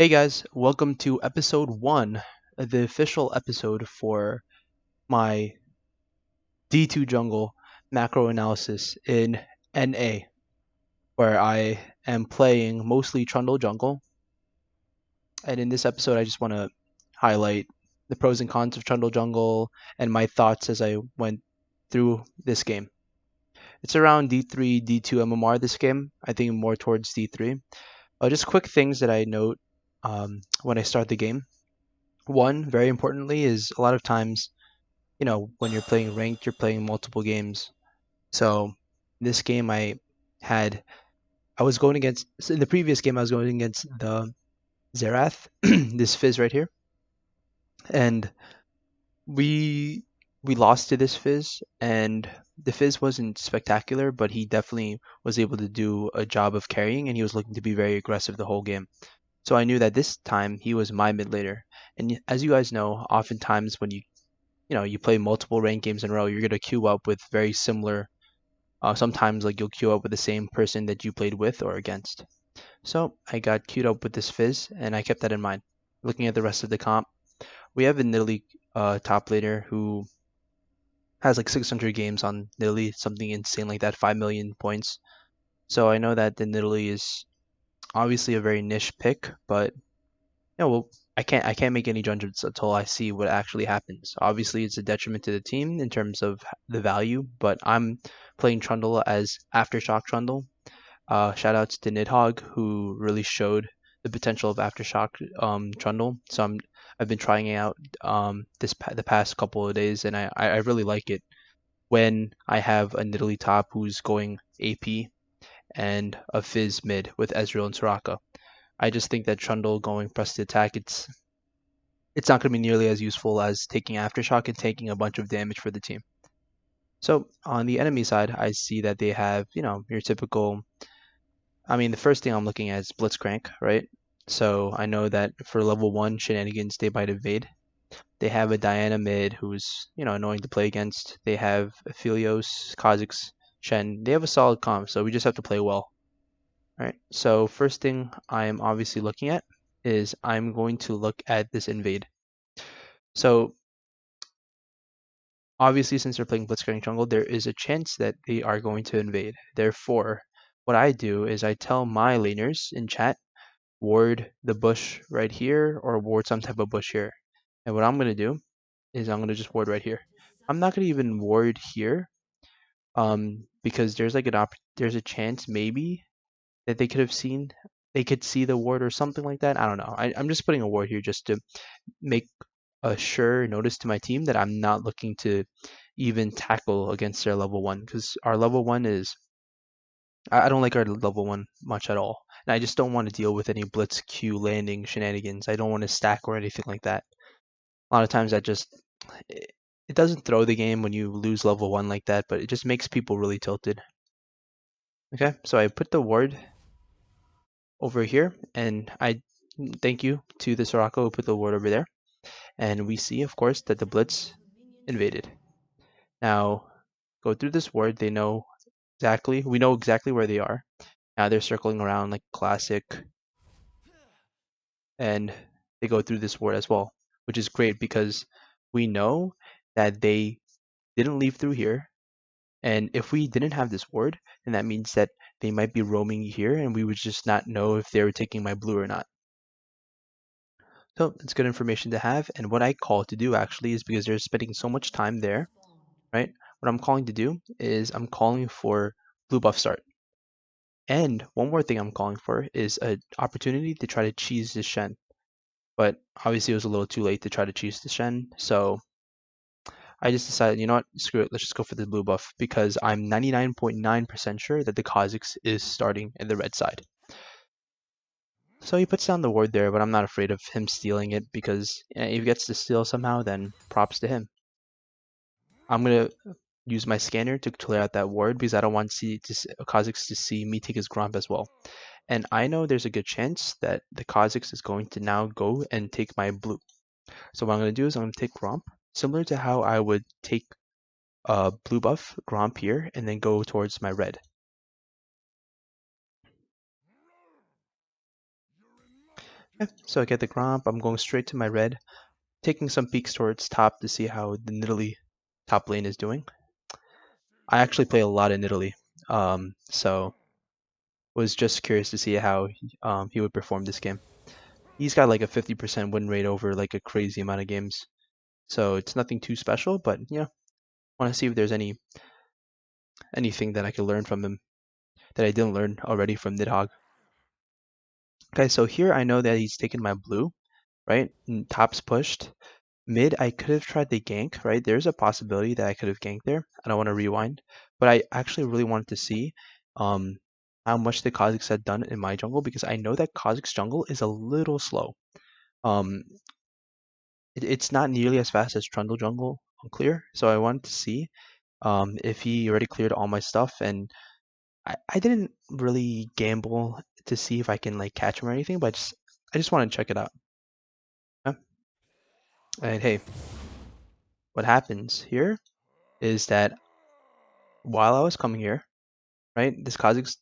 Hey guys, welcome to episode 1, the official episode for my D2 jungle macro analysis in NA, where I am playing mostly Trundle jungle. And in this episode, I just want to highlight the pros and cons of Trundle jungle and my thoughts as I went through this game. It's around D3, D2 MMR this game, I think more towards D3. Just quick things that I note when I start the game. One, very importantly, is a lot of times, when you're playing ranked, you're playing multiple games. So this game I was going against, so in the previous game, I was going against the Zerath, this Fizz right here. And we we lost to this Fizz, and the Fizz wasn't spectacular, but he definitely was able to do a job of carrying, and he was looking to be very aggressive the whole game. So I knew that this time he was my mid laner. And as you guys know, oftentimes when you play multiple ranked games in a row, you're gonna queue up with very similar. Sometimes like you'll queue up with the same person that you played with or against. So I got queued up with this Fizz, and I kept that in mind. Looking at the rest of the comp, we have a Nidalee top laner who has like 600 games on Nidalee, something insane like that, 5 million points. So I know that the Nidalee is obviously a very niche pick, but well, I can't make any judgments until I see what actually happens. Obviously, it's a detriment to the team in terms of the value, but I'm playing Trundle as Aftershock Trundle. Shout outs to Nidhogg who really showed the potential of Aftershock Trundle. I've been trying it out the past couple of days, and I really like it. When I have a Nidalee top who's going AP and a Fizz mid with Ezreal and Soraka. I just think that Trundle going press to attack, it's not going to be nearly as useful as taking Aftershock and taking a bunch of damage for the team. So on the enemy side, I see that they have, your typical. I mean, the first thing I'm looking at is Blitzcrank, right? So I know that for level 1 shenanigans, they might evade. They have a Diana mid who's, annoying to play against. They have Aphelios, Kha'Zix, Shen. They have a solid comp, so we just have to play well. All right, so first thing I'm obviously looking at is I'm going to look at this invade. So obviously, since they're playing Blitzcrank jungle, there is a chance that they are going to invade. Therefore, what I do is I tell my laners in chat, ward the bush right here or ward some type of bush here. And what I'm going to do is I'm going to just ward right here. I'm not going to even ward here because there's like there's a chance maybe that they could see the ward or something like that. I don't know. I'm just putting a ward here just to make a sure notice to my team that I'm not looking to even tackle against their level 1 because our level 1 is I don't like our level 1 much at all. And I just don't want to deal with any blitz Q landing shenanigans. I don't want to stack or anything like that. A lot of times that just it doesn't throw the game when you lose level 1 like that, but it just makes people really tilted. Okay, so I put the ward over here, and I thank you to the Soraka who put the ward over there. And we see, of course, that the Blitz invaded. Now, go through this ward. We know exactly where they are. Now they're circling around like classic, and they go through this ward as well, which is great because we know that they didn't leave through here. And if we didn't have this ward, then that means that they might be roaming here, and we would just not know if they were taking my blue or not. So it's good information to have. And what I call to do actually is because they're spending so much time there, right? What I'm calling to do is I'm calling for blue buff start. And one more thing I'm calling for is an opportunity to try to cheese this Shen. But obviously it was a little too late to try to cheese the Shen. So I just decided, you know what, screw it, let's just go for the blue buff because I'm 99.9% sure that the Kha'Zix is starting in the red side. So he puts down the ward there, but I'm not afraid of him stealing it because if he gets to steal somehow, then props to him. I'm gonna use my scanner to clear out that ward because I don't want Kha'Zix to see me take his Gromp as well. And I know there's a good chance that the Kha'Zix is going to now go and take my blue. So what I'm going to do is I'm going to take Gromp, similar to how I would take blue buff Gromp here and then go towards my red. Okay, so I get the Gromp. I'm going straight to my red, taking some peeks towards top to see how the Nidalee top lane is doing. I actually play a lot in Italy, so was just curious to see how he would perform this game. He's got like a 50% win rate over like a crazy amount of games, so it's nothing too special. But want to see if there's anything that I could learn from him that I didn't learn already from Nidhogg. Okay, so here I know that he's taken my blue, right? And top's pushed. Mid, I could have tried the gank, right? There's a possibility that I could have ganked there. I don't want to rewind, but I actually really wanted to see um, how much the Kha'Zix had done in my jungle because I know that Kha'Zix jungle is a little slow. Um, it's not nearly as fast as Trundle jungle on clear, so I wanted to see if he already cleared all my stuff, and I didn't really gamble to see if I can like catch him or anything, but I just want to check it out. Yeah? And hey, what happens here is that while I was coming here, right, this Kha'Zix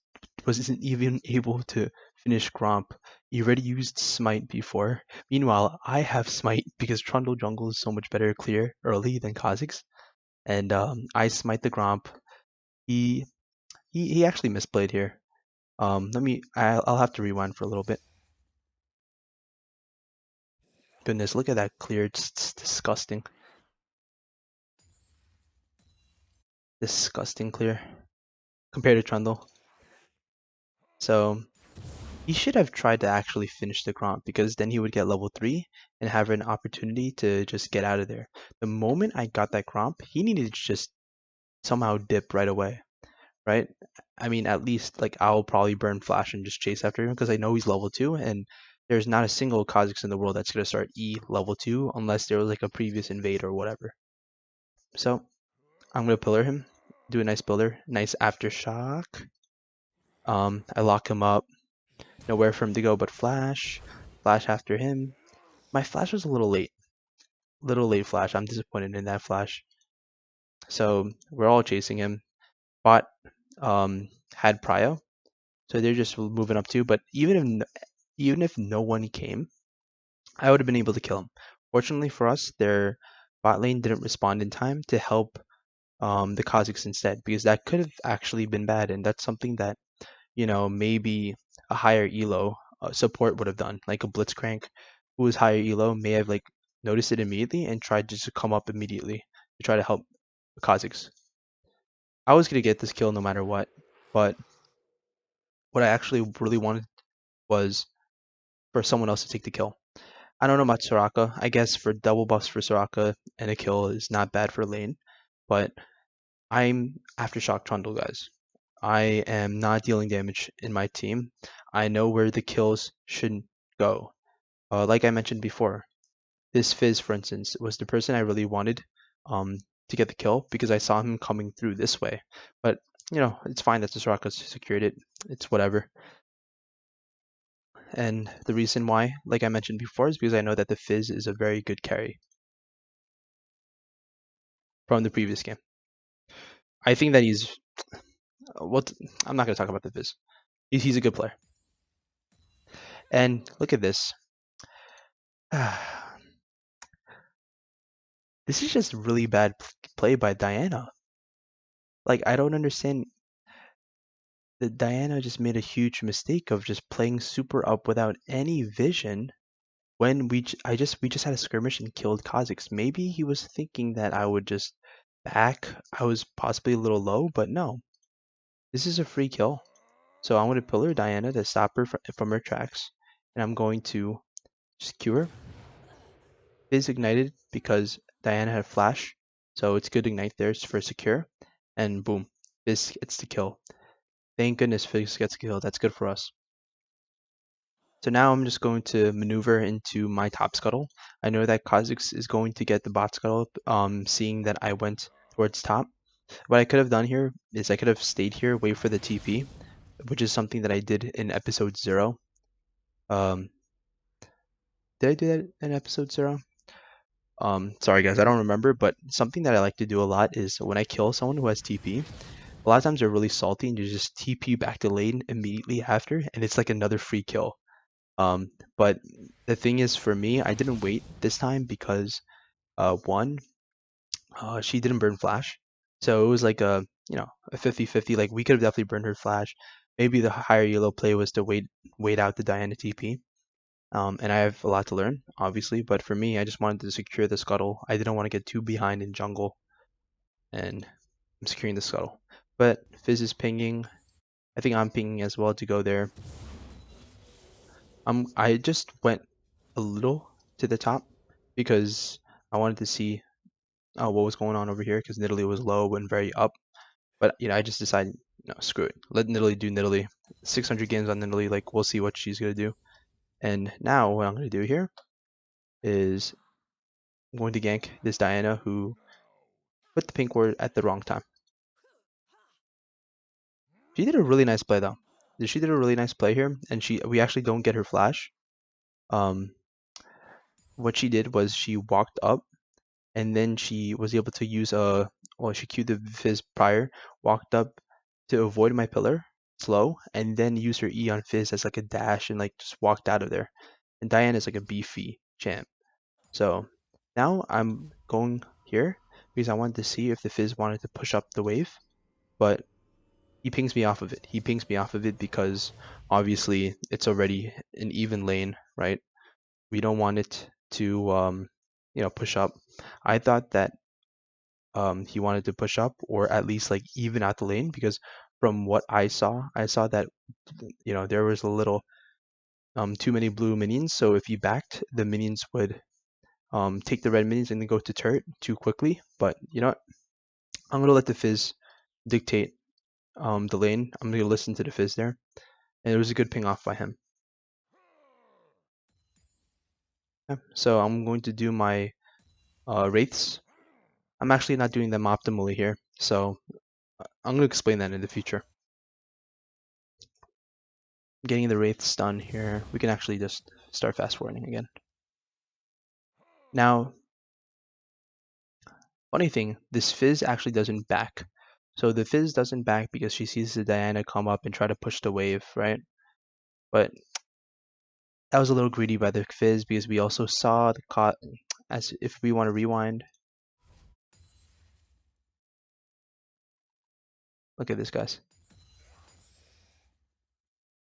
wasn't even able to finish Gromp. He already used Smite before. Meanwhile, I have Smite because Trundle jungle is so much better clear early than Kha'Zix, and I Smite the Gromp. He he actually misplayed here. I'll have to rewind for a little bit. Goodness, look at that clear. It's disgusting. Disgusting clear compared to Trundle. So he should have tried to actually finish the Gromp because then he would get level 3 and have an opportunity to just get out of there. The moment I got that Gromp, he needed to just somehow dip right away, right? I mean, at least like I'll probably burn Flash and just chase after him because I know he's level 2 and there's not a single Kha'Zix in the world that's going to start E level 2 unless there was like a previous invade or whatever. So I'm going to pillar him, do a nice pillar, nice aftershock. I lock him up, nowhere for him to go but Flash. Flash after him. My Flash was a little late. Little late Flash. I'm disappointed in that Flash. So we're all chasing him. Bot had Prio, so they're just moving up too. But even if no one came, I would have been able to kill him. Fortunately for us, their bot lane didn't respond in time to help the Kha'Zix instead, because that could have actually been bad, and that's something that maybe a higher elo support would have done, like a Blitzcrank who was higher elo may have like noticed it immediately and tried just to come up immediately to try to help the Kha'Zix. I was gonna get this kill no matter what, but what I actually really wanted was for someone else to take the kill. I don't know about Soraka. I guess for double buffs for Soraka and a kill is not bad for lane, but I'm Aftershock Trundle, guys. I am not dealing damage in my team. I know where the kills should go. Like I mentioned before, this Fizz, for instance, was the person I really wanted to get the kill because I saw him coming through this way. But, it's fine that the Soraka secured it. It's whatever. And the reason why, like I mentioned before, is because I know that the Fizz is a very good carry from the previous game. I think that he's what I'm not going to talk about the Fizz. He's a good player. And look at this. This is just really bad play by Diana. Like, I don't understand. That Diana just made a huge mistake of just playing super up without any vision when we just had a skirmish and killed Kha'Zix. Maybe he was thinking that I would just back. I was possibly a little low, but no. This is a free kill. So I'm going to pillar Diana to stop her from her tracks. And I'm going to secure. Fizz ignited because Diana had flash. So it's good ignite there for secure. And boom, Fizz gets the kill. Thank goodness Fizz gets killed. That's good for us. So now I'm just going to maneuver into my top scuttle. I know that Kha'Zix is going to get the bot scuttle, seeing that I went towards top. What I could have done here is I could have stayed here, wait for the TP, which is something that I did in episode 0. Um, did I do that in episode 0? Sorry guys, I don't remember, but something that I like to do a lot is when I kill someone who has TP, a lot of times they're really salty and you just TP back to lane immediately after, and it's like another free kill. But the thing is, for me, I didn't wait this time because one, she didn't burn flash, so it was like a 50-50. Like we could have definitely burned her flash. Maybe the higher yellow play was to wait out the Diana TP. And I have a lot to learn, obviously, but for me, I just wanted to secure the scuttle. I didn't want to get too behind in jungle, and I'm securing the scuttle. But Fizz is pinging. I think I'm pinging as well to go there. I just went a little to the top because I wanted to see what was going on over here because Nidalee was low and very up. But I just decided, no, screw it. Let Nidalee do Nidalee. 600 games on Nidalee, like we'll see what she's gonna do. And now what I'm gonna do here is I'm going to gank this Diana who put the pink ward at the wrong time. She did a really nice play though. She did a really nice play here, and we actually don't get her flash. Um, what she did was she walked up, and then she was able to use she queued the Fizz prior, walked up to avoid my pillar slow, and then used her E on Fizz as like a dash and like just walked out of there. And Diana is like a beefy champ. So now I'm going here because I wanted to see if the Fizz wanted to push up the wave, but he pings me off of it. He pings me off of it because obviously it's already an even lane, right? We don't want it to push up. I thought that he wanted to push up or at least like even out the lane because from what I saw that there was a little too many blue minions. So if you backed, the minions would take the red minions and then go to turret too quickly. But you know what? I'm gonna let the Fizz dictate the lane. I'm gonna listen to the Fizz there, and it was a good ping off by him. Yeah, so I'm going to do my wraiths. I'm actually not doing them optimally here, so I'm going to explain that in the future. Getting the wraiths done here, we can actually just start fast forwarding again. Now, funny thing, this Fizz actually doesn't back. So the Fizz doesn't back because she sees the Diana come up and try to push the wave, right? But that was a little greedy by the Fizz because we also saw the as if we want to rewind. Look at this, guys.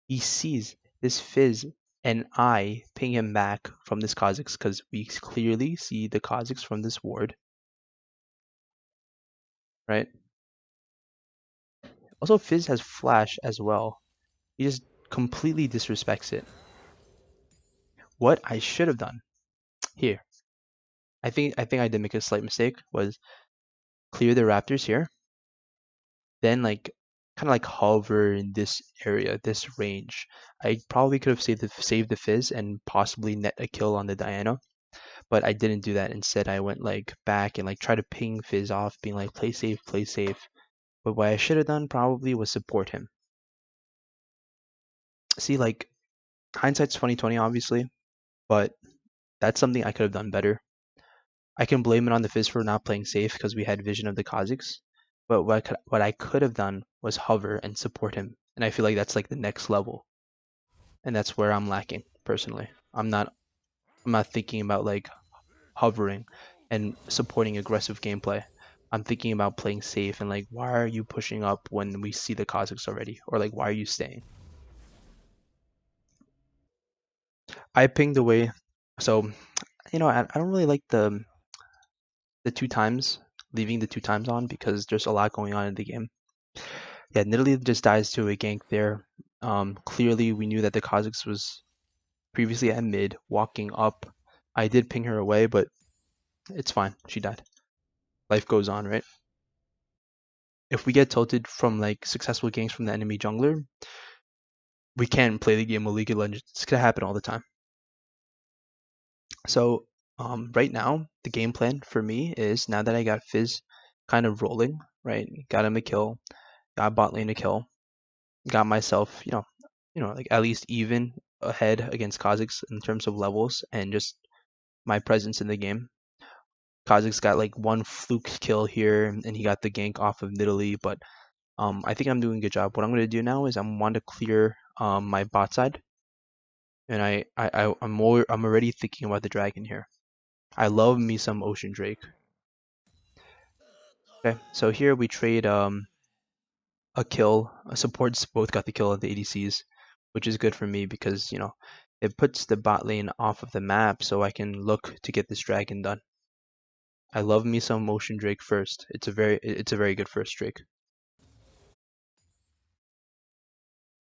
He sees this Fizz and I ping him back from this Kha'Zix because we clearly see the Kha'Zix from this ward, right? Also, Fizz has flash as well. He just completely disrespects it. What I should have done here, I think I did make a slight mistake, was clear the Raptors here, then like kind of like hover in this area, this range. I probably could have saved the Fizz and possibly net a kill on the Diana, but I didn't do that. Instead, I went like back and like try to ping Fizz off, being like play safe, play safe. But what I should have done probably was support him. See, like hindsight's 2020, obviously, but that's something I could have done better. I can blame it on the Fizz for not playing safe because we had vision of the Kha'Zix. But what I could have done was hover and support him, and I feel like that's like the next level, and that's where I'm lacking personally. I'm not thinking about like hovering and supporting aggressive gameplay. I'm thinking about playing safe and like, why are you pushing up when we see the Kha'Zix already, or like, why are you staying? I pinged away, so I don't really like the two times, leaving the two times on because there's a lot going on in the game. Yeah, Nidalee just dies to a gank there. Clearly we knew that the Kha'Zix was previously at mid, walking up. I did ping her away, but it's fine. She died. Life goes on, right? If we get tilted from like successful ganks from the enemy jungler, we can't play the game of League of Legends. It's gonna happen all the time. So right now, the game plan for me is now that I got Fizz kind of rolling, right? Got him a kill, got bot lane a kill, got myself, like at least even ahead against Kha'Zix in terms of levels and just my presence in the game. Kha'Zix got like one fluke kill here, and he got the gank off of Nidalee, but I think I'm doing a good job. What I'm going to do now is I want to clear my bot side. And I'm already thinking about the dragon here. I love me some Ocean Drake. Okay, so here we trade a kill. Supports both got the kill of the ADCs, which is good for me because, it puts the bot lane off of the map so I can look to get this dragon done. I love me some Ocean Drake first. It's a very good first Drake.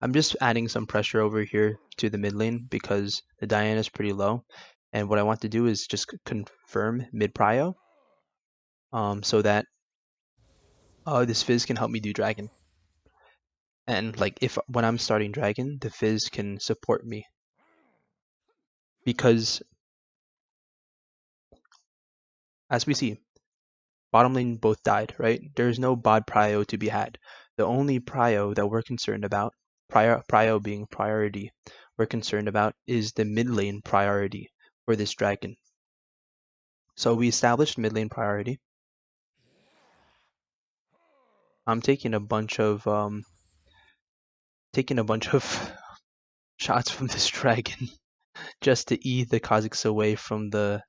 I'm just adding some pressure over here to the mid lane because the Diana is pretty low. And what I want to do is just confirm mid prio, so that this Fizz can help me do dragon. And like if when I'm starting dragon, the Fizz can support me because as we see, bottom lane both died, right? There's no bot prio to be had. The only prio that we're concerned about, prio being priority, we're concerned about is the mid lane priority for this dragon. So we established mid lane priority. I'm taking a bunch of shots from this dragon just to ease the Kha'Zix away from the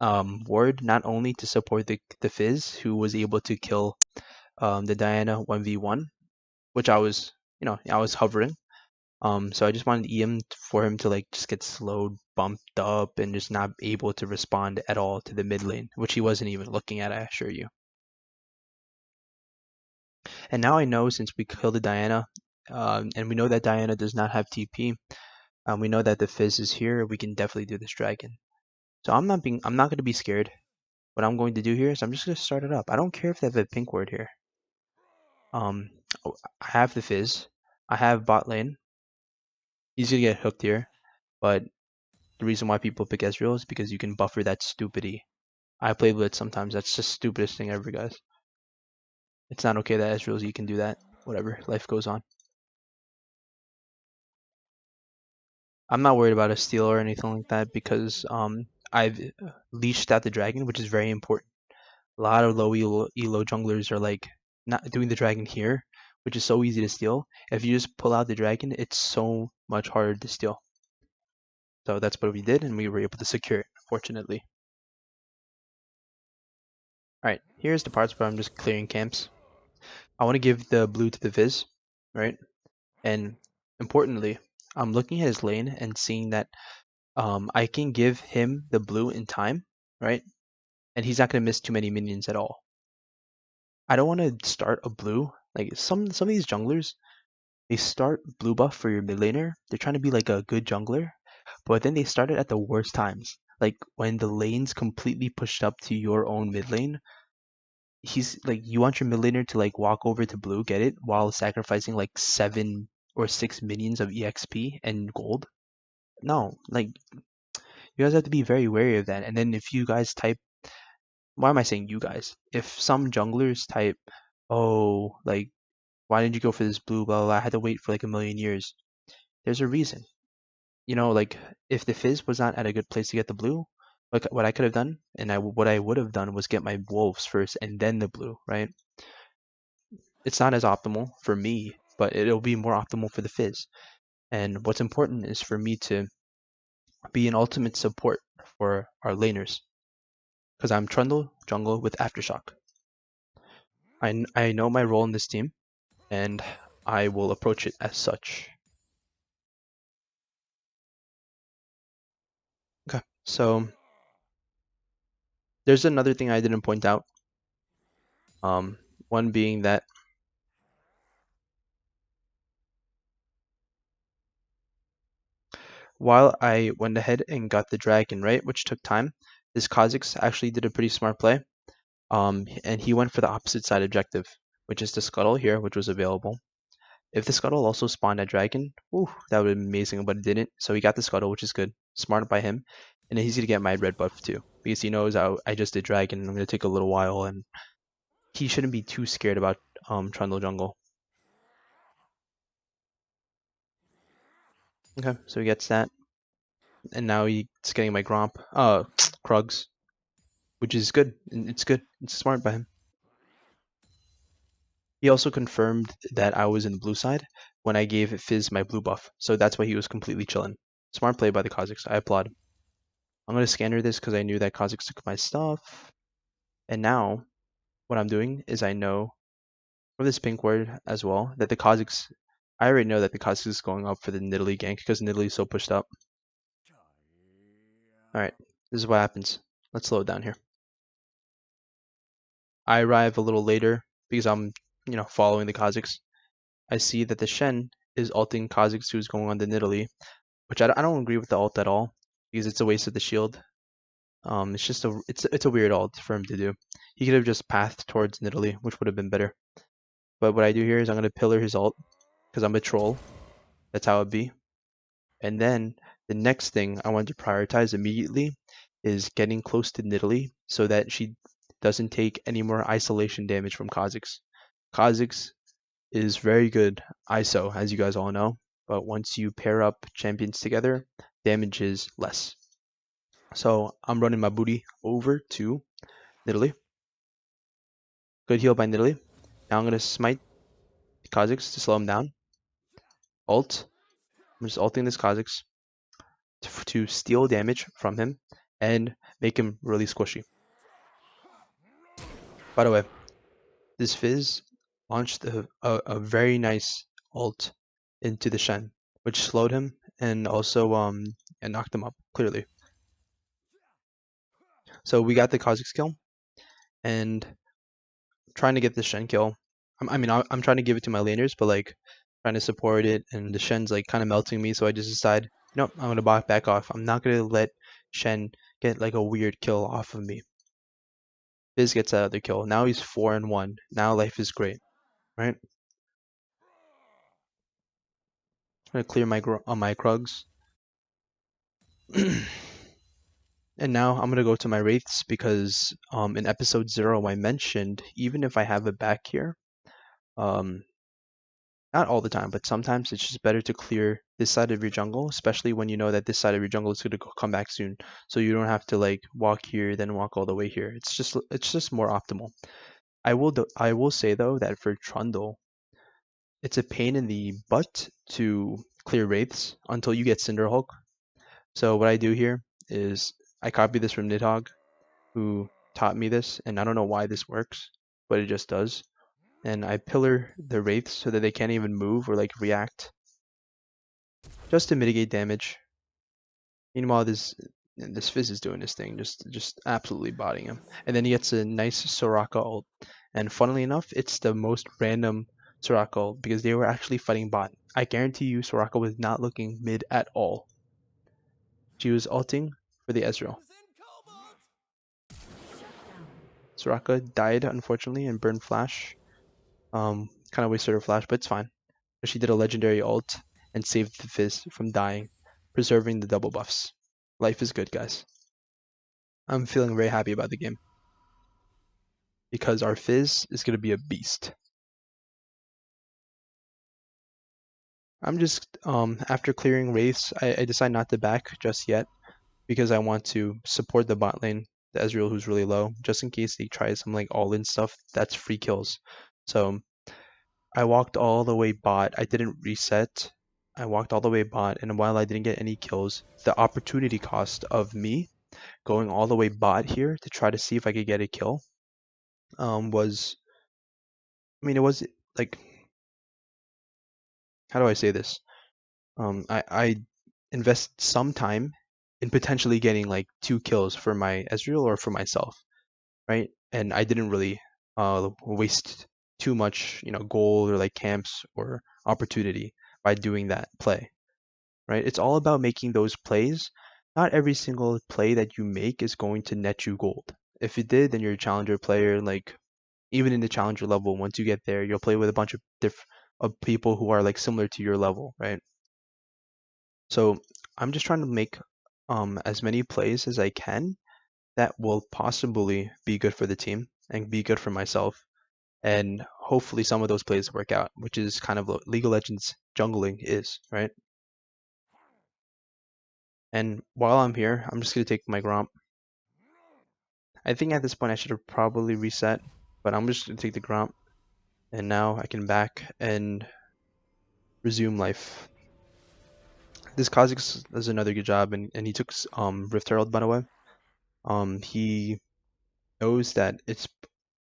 ward, not only to support the Fizz, who was able to kill the Diana 1v1, which I was hovering. So I just wanted EM for him to like just get slowed, bumped up, and just not able to respond at all to the mid lane, which he wasn't even looking at, I assure you. And now I know, since we killed the Diana, and we know that Diana does not have TP, we know that the Fizz is here, we can definitely do this dragon. So I'm not going to be scared. What I'm going to do here is I'm just going to start it up. I don't care if they have a pink ward here. Um, I have the Fizz. I have bot lane. He's going to get hooked here, but the reason why people pick Ezreal is because you can buffer that stupidity. I play Blitz sometimes. That's the stupidest thing ever, guys. It's not okay that Ezreal's you can do that. Whatever, life goes on. I'm not worried about a steal or anything like that because I've leashed out the dragon, which is very important. A lot of low elo junglers are like not doing the dragon here, which is so easy to steal. If you just pull out the dragon, it's so much harder to steal. So that's what we did, and we were able to secure it, fortunately. Alright, here's the parts where I'm just clearing camps. I want to give the blue to the Viz, right? And importantly, I'm looking at his lane and seeing that I can give him the blue in time, right? And he's not going to miss too many minions at all. I don't want to start a blue. Like some of these junglers, they start blue buff for your mid laner. They're trying to be like a good jungler, but then they start it at the worst times. Like when the lane's completely pushed up to your own mid lane, he's like, you want your mid laner to like walk over to blue, get it, while sacrificing like 7 or 6 minions of EXP and gold. No, like you guys have to be very wary of that. And then if you guys type, why am I saying you guys? If some junglers type, oh, like, why didn't you go for this blue? Blah, blah, blah, I had to wait for like a million years. There's a reason. Like if the Fizz was not at a good place to get the blue, like what I could have done, and what I would have done was get my wolves first and then the blue, right? It's not as optimal for me, but it'll be more optimal for the Fizz. And what's important is for me to be an ultimate support for our laners, because I'm Trundle jungle with Aftershock. I know my role in this team, and I will approach it as such. Okay, so there's another thing I didn't point out. One being that while I went ahead and got the dragon, right, which took time, this Kha'Zix actually did a pretty smart play. And he went for the opposite side objective, which is the scuttle here, which was available. If the scuttle also spawned a dragon, ooh, that would have been amazing, but it didn't. So he got the scuttle, which is good. Smart by him. And then he's gonna get my red buff too, because he knows I just did dragon and I'm gonna take a little while, and he shouldn't be too scared about Trundle jungle. Okay, so he gets that. And now he's getting my Gromp. Krugs. Which is good. It's good. It's smart by him. He also confirmed that I was in the blue side when I gave Fizz my blue buff, so that's why he was completely chilling. Smart play by the Kazakhs. I applaud. I'm going to scanner this because I knew that Kazakhs took my stuff. And now what I'm doing is I know from this pink ward as well that the Kazakhs, I already know that the Kazakhs is going up for the Nidalee gank because Nidalee is so pushed up. Alright, this is what happens. Let's slow it down here. I arrive a little later because I'm, following the Kazakhs. I see that the Shen is ulting Kazakhs who's going on the Nidalee, which I don't agree with the ult at all because it's a waste of the shield. It's just it's a weird ult for him to do. He could have just pathed towards Nidalee, which would have been better. But what I do here is I'm gonna pillar his ult because I'm a troll. That's how it be. And then the next thing I want to prioritize immediately is getting close to Nidalee so that she doesn't take any more isolation damage from Kazakhs. Kazakhs is very good ISO, as you guys all know, but once you pair up champions together, damage is less. So I'm running my booty over to Nidalee. Good heal by Nidalee. Now I'm going to smite Kazakhs to slow him down. Ult. I'm just ulting this Kazakhs to steal damage from him and make him really squishy. By the way, this Fizz launched a very nice ult into the Shen, which slowed him and also and knocked him up clearly. So we got the Kazakhs kill and trying to get the Shen kill. I'm trying to give it to my laners, but like trying to support it, and the Shen's like kind of melting me. So I just decide, nope, I'm gonna back off. I'm not gonna let Shen get like a weird kill off of me. Fizz gets that other kill. Now he's 4-1. Now life is great, right? I'm gonna clear my Krugs. And now I'm gonna go to my Wraiths because in episode 0 I mentioned even if I have it back here, not all the time, but sometimes it's just better to clear this side of your jungle, especially when you know that this side of your jungle is gonna come back soon. So you don't have to like walk here, then walk all the way here. It's just more optimal. I will say though that for Trundle, it's a pain in the butt to clear Wraiths until you get Cinderhulk. So what I do here is I copy this from Nidhogg, who taught me this, and I don't know why this works, but it just does. And I pillar the Wraiths so that they can't even move or like react, just to mitigate damage. Meanwhile, this Fizz is doing his thing, just absolutely botting him. And then he gets a nice Soraka ult. And funnily enough, it's the most random Soraka ult because they were actually fighting bot. I guarantee you Soraka was not looking mid at all. She was ulting for the Ezreal. Soraka died unfortunately and burned flash. Kind of wasted her flash, but it's fine. But she did a legendary ult and saved the Fizz from dying, preserving the double buffs. Life is good, guys. I'm feeling very happy about the game because our Fizz is going to be a beast. I'm just, after clearing Wraiths, I decide not to back just yet because I want to support the bot lane, the Ezreal who's really low, just in case they try some like all-in stuff, that's free kills. So I walked all the way bot, I didn't reset, I walked all the way bot, and while I didn't get any kills, the opportunity cost of me going all the way bot here to try to see if I could get a kill was, it was like, how do I say this? I invest some time in potentially getting like 2 kills for my Ezreal or for myself, right? And I didn't really waste too much, gold or like camps or opportunity by doing that play, right? It's all about making those plays. Not every single play that you make is going to net you gold. If it did, then you're a challenger player. Like even in the challenger level, once you get there, you'll play with a bunch of people who are like similar to your level, right? So I'm just trying to make as many plays as I can that will possibly be good for the team and be good for myself. And hopefully some of those plays work out, which is kind of what League of Legends jungling is, right? And while I'm here, I'm just going to take my Gromp. I think at this point I should have probably reset, but I'm just going to take the Gromp. And now I can back and resume life. This Kha'Zix does another good job, and he took Rift Herald, by the way. He knows that it's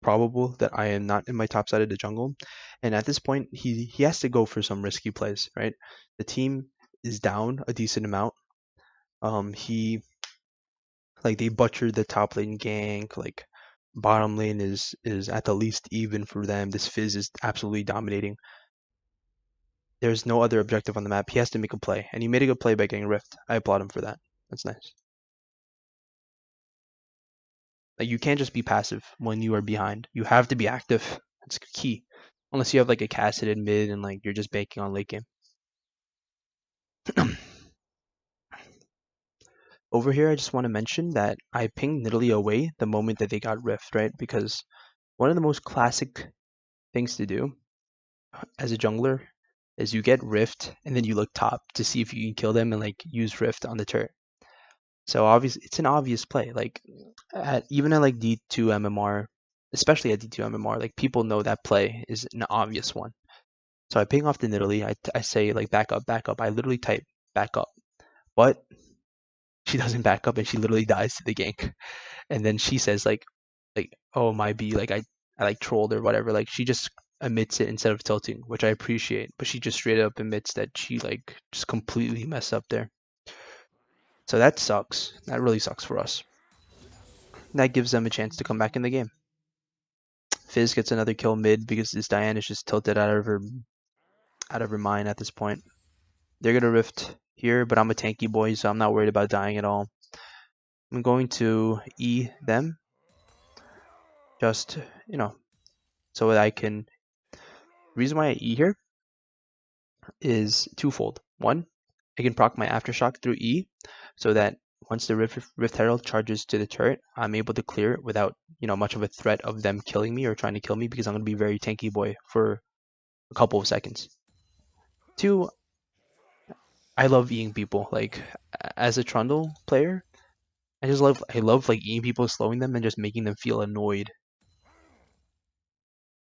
probable that I am not in my top side of the jungle, and at this point he has to go for some risky plays, right? The team is down a decent amount. He like they butchered the top lane gank, like bottom lane is at the least even for them. This Fizz is absolutely dominating. There's no other objective on the map. He has to make a play, and he made a good play by getting Rift. I applaud him for that. That's nice. Like you can't just be passive when you are behind. You have to be active. That's key. Unless you have like a Cassid in mid and like you're just banking on late game. Over here, I just want to mention that I pinged Nidalee away the moment that they got Rift, right? Because one of the most classic things to do as a jungler is you get Rift and then you look top to see if you can kill them and like use Rift on the turret. So obviously, it's an obvious play. Like even at like D2 MMR, especially at D2 MMR, like people know that play is an obvious one. So I ping off the Nidalee. I say like back up, back up. I literally type back up, but she doesn't back up and she literally dies to the gank. And then she says like oh my B, like I like trolled or whatever. Like she just admits it instead of tilting, which I appreciate. But she just straight up admits that she like just completely messed up there. So that sucks. That really sucks for us. That gives them a chance to come back in the game. Fizz gets another kill mid because this Diane is just tilted out of her mind at this point. They're gonna rift here, but I'm a tanky boy, so I'm not worried about dying at all. I'm going to E them, just so that I can. The reason why I E here is twofold. One, I can proc my aftershock through E, so that once the Rift Herald charges to the turret, I'm able to clear it without much of a threat of them killing me or trying to kill me because I'm gonna be very tanky boy for a couple of seconds. Two, I love eating people. Like as a Trundle player, I love like eating people, slowing them, and just making them feel annoyed.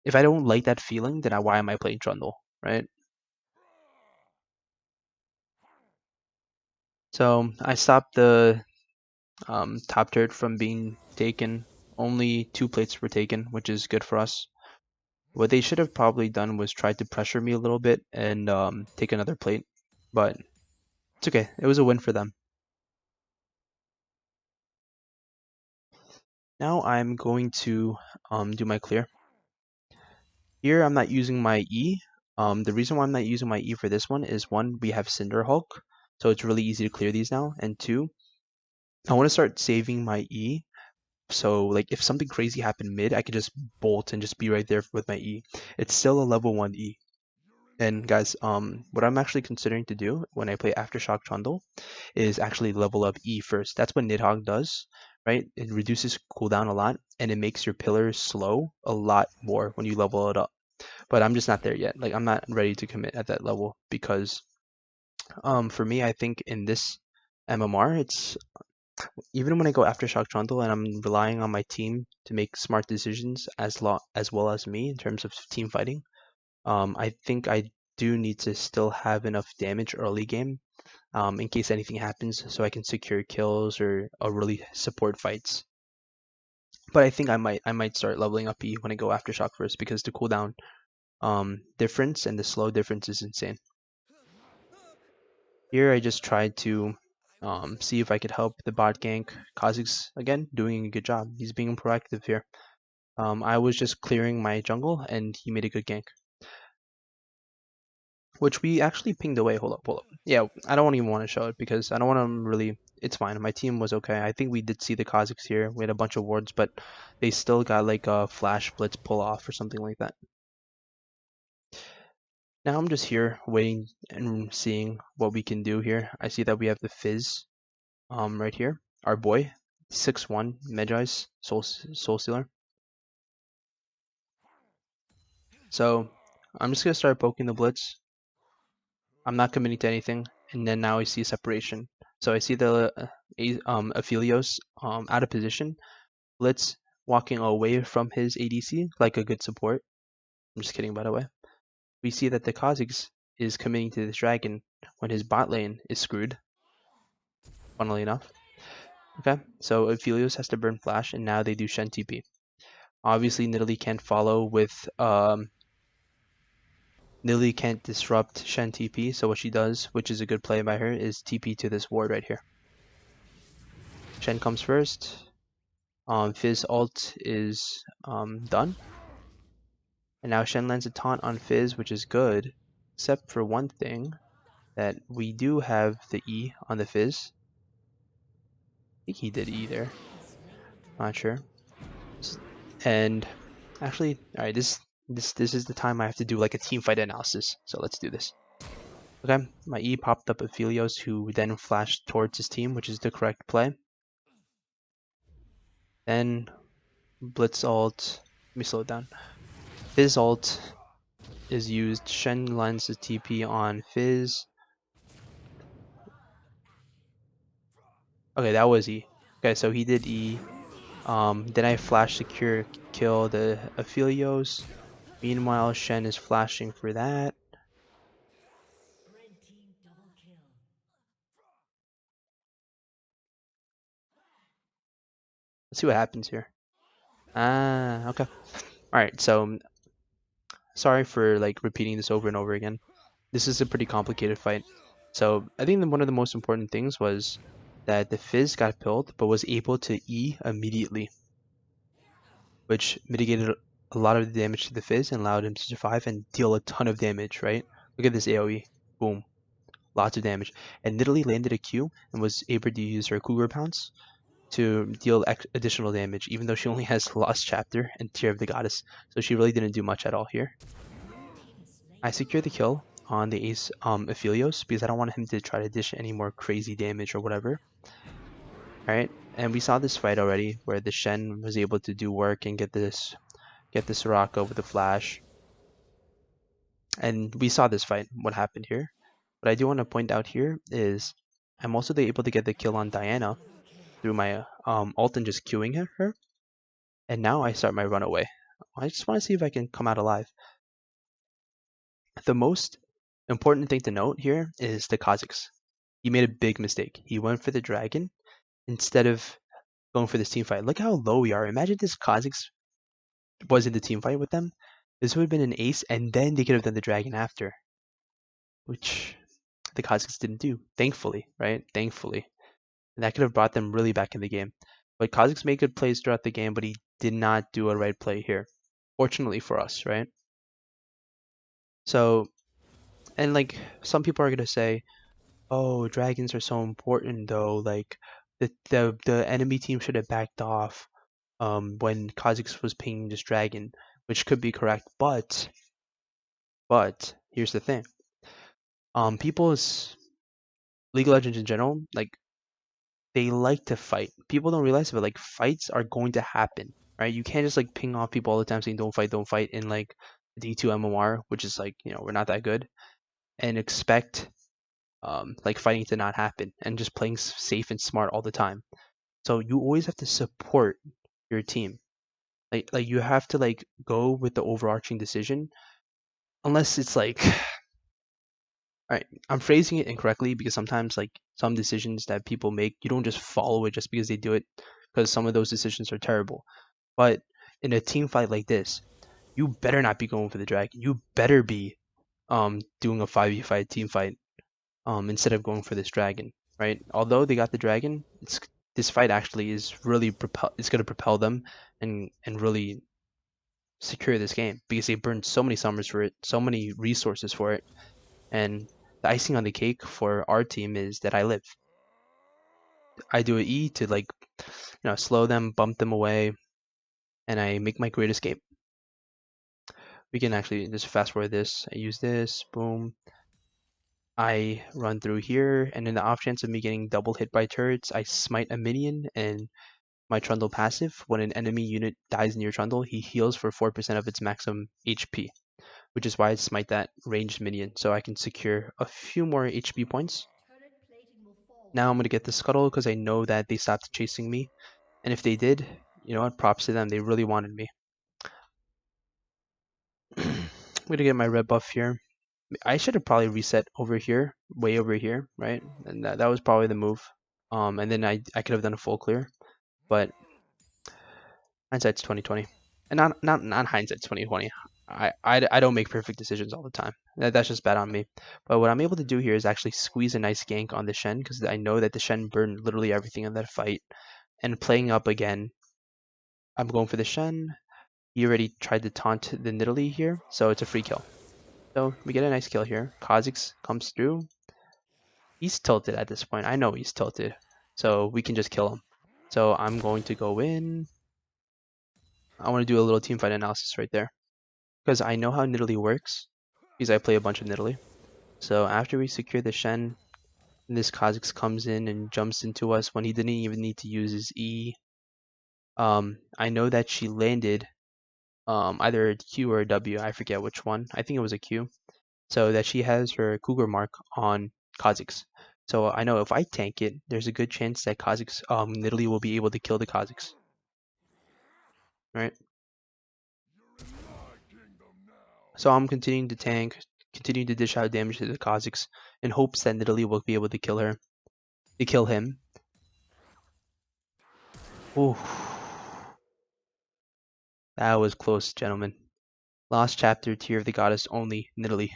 If I don't like that feeling, then why am I playing Trundle, right? So I stopped the top turret from being taken. Only 2 plates were taken, which is good for us. What they should have probably done was try to pressure me a little bit and take another plate, but it's okay. It was a win for them. Now I'm going to do my clear. Here I'm not using my E. The reason why I'm not using my E for this one is one, we have Cinder Hulk, so it's really easy to clear these now, and two, I want to start saving my E. So like if something crazy happened mid, I could just bolt and just be right there with my E. It's still a level 1 E. And guys, what I'm actually considering to do when I play Aftershock Trundle is actually level up E first. That's what Nidhogg does, right? It reduces cooldown a lot, and it makes your pillars slow a lot more when you level it up. But I'm just not there yet. Like I'm not ready to commit at that level because for me, I think in this MMR, it's even when I go Aftershock Trundle and I'm relying on my team to make smart decisions as well as me in terms of team fighting. I think I do need to still have enough damage early game in case anything happens so I can secure kills or really support fights. But I think I might start leveling up E when I go Aftershock first because the cooldown difference and the slow difference is insane. Here I just tried to see if I could help the bot gank. Kha'Zix again doing a good job. He's being proactive here. I was just clearing my jungle and he made a good gank. Which we actually pinged away. Hold up, hold up. Yeah, I don't even want to show it because I don't want to really. It's fine. My team was okay. I think we did see the Kha'Zix here. We had a bunch of wards, but they still got like a flash blitz pull off or something like that. Now I'm just here waiting and seeing what we can do here. I see that we have the Fizz right here. Our boy, 6-1 Magi's Soul Stealer. So I'm just gonna start poking the blitz. I'm not committing to anything, and then now I see separation. So I see the Aphelios out of position. Blitz walking away from his ADC like a good support. I'm just kidding, by the way. We see that the Kha'Zix is committing to this dragon, when his bot lane is screwed, funnily enough. Okay, so Aphelios has to burn flash, and now they do Shen TP. Obviously, Nidalee can't follow with Nidalee can't disrupt Shen TP, so what she does, which is a good play by her, is TP to this ward right here. Shen comes first. Fizz ult is done. And now Shen lands a taunt on Fizz, which is good, except for one thing, that we do have the E on the Fizz. I think he did E there. Not sure. And actually, alright, this is the time I have to do like a team fight analysis. So let's do this. Okay, my E popped up Aphelios, who then flashed towards his team, which is the correct play. Then Blitz ult. Let me slow it down. Fizz ult is used. Shen lands the TP on Fizz. Okay, that was E. Okay, so he did E. Then I flash secure kill the Aphelios. Meanwhile, Shen is flashing for that. Let's see what happens here. Ah, okay. Alright, so sorry for like repeating this over and over again. This is a pretty complicated fight. So I think that one of the most important things was that the Fizz got pilled, but was able to E immediately, which mitigated a lot of the damage to the Fizz and allowed him to survive and deal a ton of damage, right? Look at this AoE. Boom. Lots of damage. And Nidalee landed a Q and was able to use her Cougar Pounce to deal additional damage, even though she only has Lost Chapter and Tear of the Goddess. So she really didn't do much at all here. I secured the kill on the Ace Aphelios because I don't want him to try to dish any more crazy damage or whatever. Alright, and we saw this fight already where the Shen was able to do work and get this Soraka with a flash. And we saw this fight, what happened here. What I do want to point out here is I'm also able to get the kill on Diana through my ult and just queuing her. And now I start my runaway. I just want to see if I can come out alive. The most important thing to note here is the Kha'Zix. He made a big mistake. He went for the dragon instead of going for this team fight. Look how low we are. Imagine this Kha'Zix was in the team fight with them. This would have been an ace, and then they could have done the dragon after, which the Kha'Zix didn't do, thankfully, right? Thankfully. And that could have brought them really back in the game. But Kha'Zix made good plays throughout the game, but he did not do a right play here. Fortunately for us, right? So, and like, some people are going to say, oh, dragons are so important though, like, the enemy team should have backed off when Kha'Zix was pinging this dragon, which could be correct, but here's the thing. People's League of Legends in general, like, they like to fight. People don't realize it, but like fights are going to happen, right? You can't just like ping off people all the time saying don't fight in like D2 MMR, which is like, you know, we're not that good, and expect like fighting to not happen and just playing safe and smart all the time. So you always have to support your team. Like you have to like go with the overarching decision, unless it's like, all right, I'm phrasing it incorrectly because sometimes like some decisions that people make, you don't just follow it just because they do it, because some of those decisions are terrible. But in a team fight like this, you better not be going for the dragon. You better be doing a 5v5 team fight instead of going for this dragon, right? Although they got the dragon, this fight actually is really it's going to propel them and really secure this game because they burned so many summers for it, so many resources for it, and the icing on the cake for our team is that I live. I do an E to like, you know, slow them, bump them away, and I make my great escape. We can actually just fast forward this. I use this, boom. I run through here, and in the off chance of me getting double hit by turrets, I smite a minion, and my Trundle passive, when an enemy unit dies near Trundle, he heals for 4% of its maximum HP, which is why I smite that ranged minion, so I can secure a few more HP points. Now I'm going to get the Scuttle because I know that they stopped chasing me, and if they did, you know what, props to them, they really wanted me. I'm going to get my red buff here. I should have probably reset over here, way over here, right? And that was probably the move. And then I could have done a full clear, but hindsight's 2020, and not hindsight's 2020. I don't make perfect decisions all the time. That's just bad on me. But what I'm able to do here is actually squeeze a nice gank on the Shen because I know that the Shen burned literally everything in that fight. And playing up again, I'm going for the Shen. He already tried to taunt the Nidalee here, so it's a free kill. So we get a nice kill here. Kha'Zix comes through. He's tilted at this point. I know he's tilted, so we can just kill him. So I'm going to go in. I want to do a little team fight analysis right there because I know how Nidalee works because I play a bunch of Nidalee. So after we secure the Shen, this Kha'Zix comes in and jumps into us when he didn't even need to use his E. I know that she landed either a Q or a W. I forget which one. I think it was a Q. So that she has her Cougar mark on Kha'Zix. So I know if I tank it, there's a good chance that Kha'Zix, Nidalee will be able to kill the Kha'Zix. Right? So I'm continuing to tank, continuing to dish out damage to the Kha'Zix in hopes that Nidalee will be able to kill her, to kill him. Ooh. That was close, gentlemen. Last chapter, Tear of the Goddess only, Nidalee.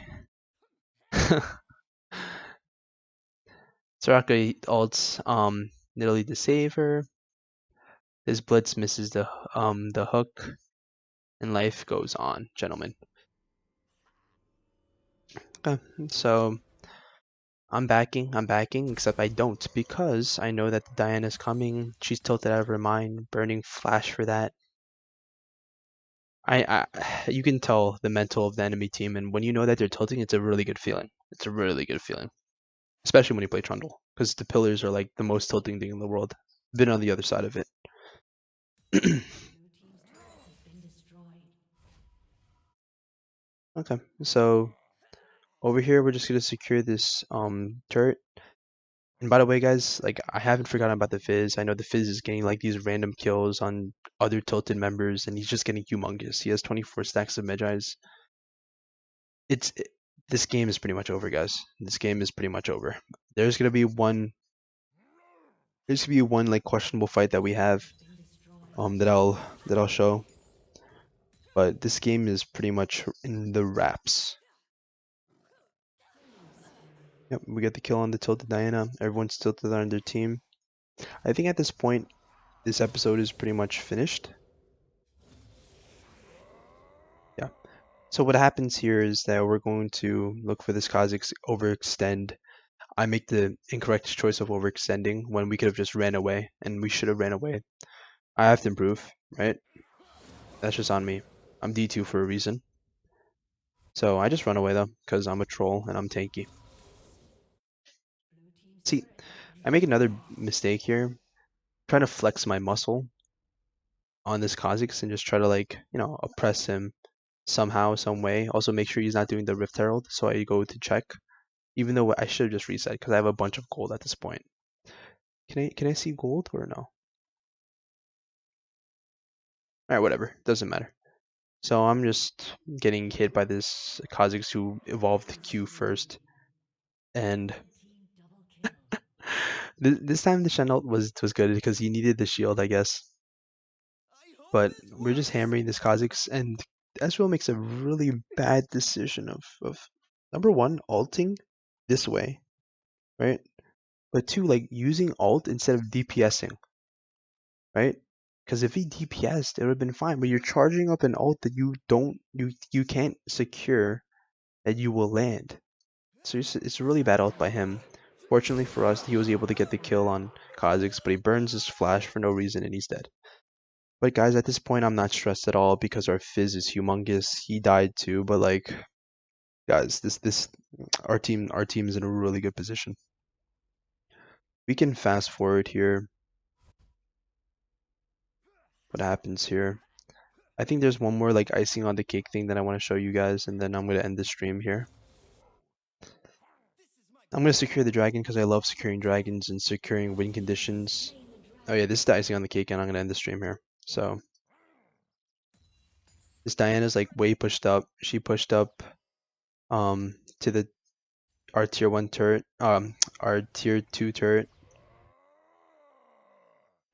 Soraka ults Nidalee to save her. This Blitz misses the hook, and life goes on, gentlemen. Okay, so I'm backing, except I don't because I know that Diana's coming. She's tilted out of her mind, burning flash for that. You can tell the mental of the enemy team, and when you know that they're tilting, it's a really good feeling. It's a really good feeling, especially when you play Trundle, because the pillars are like the most tilting thing in the world. Been on the other side of it. Okay, so over here we're just gonna secure this turret. And by the way, guys, like I haven't forgotten about the Fizz. I know the Fizz is getting like these random kills on other tilted members, and he's just getting humongous. He has 24 stacks of Magi's. This game is pretty much over, guys. This game is pretty much over. There's gonna be one. There's gonna be one like questionable fight that we have, that I'll show. But this game is pretty much in the wraps. Yep, we get the kill on the tilted Diana. Everyone's tilted on their team. I think at this point, this episode is pretty much finished. Yeah. So what happens here is that we're going to look for this Kha'Zix overextend. I make the incorrect choice of overextending when we could have just ran away, and we should have ran away. I have to improve, right? That's just on me. I'm D2 for a reason. So I just run away though, because I'm a troll and I'm tanky. See, I make another mistake here. I'm trying to flex my muscle on this Kha'Zix and just try to like, oppress him somehow, some way. Also make sure he's not doing the Rift Herald, so I go to check. Even though I should have just reset because I have a bunch of gold at this point. Can I see gold or no? Alright, whatever. Doesn't matter. So I'm just getting hit by this Kha'Zix who evolved Q first. And this time the Shen ult was good because he needed the shield, I guess. But we're just hammering this Kha'Zix, and Ezreal makes a really bad decision of number one, ulting this way, right? But two, like using ult instead of DPSing, right? Because if he DPS'd, it would have been fine. But you're charging up an ult that you can't secure that you will land. So it's a really bad ult by him. Fortunately for us, he was able to get the kill on Kha'Zix, but he burns his flash for no reason and he's dead. But guys, at this point, I'm not stressed at all because our Fizz is humongous. He died too, but like, guys, our team is in a really good position. We can fast forward here. What happens here? I think there's one more like icing on the cake thing that I want to show you guys, and then I'm gonna end the stream here. I'm gonna secure the dragon because I love securing dragons and securing win conditions. Oh yeah, this is the icing on the cake, and I'm gonna end the stream here. So this Diana's like way pushed up. She pushed up to the our tier 1 turret, our tier 2 turret,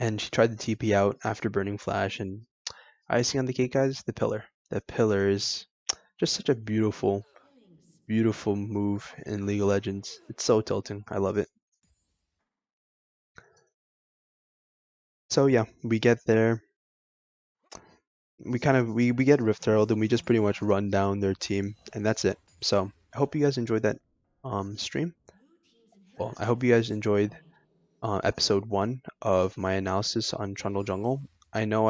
and she tried to TP out after burning flash, and icing on the cake, guys, the pillar. The pillar is just such a beautiful, beautiful move in League of Legends. It's so tilting. I love it. So yeah, we get there. We get Rift Herald and we just pretty much run down their team, and that's it. So I hope you guys enjoyed that stream. Well, I hope you guys enjoyed episode 1 of my analysis on Trundle Jungle. I know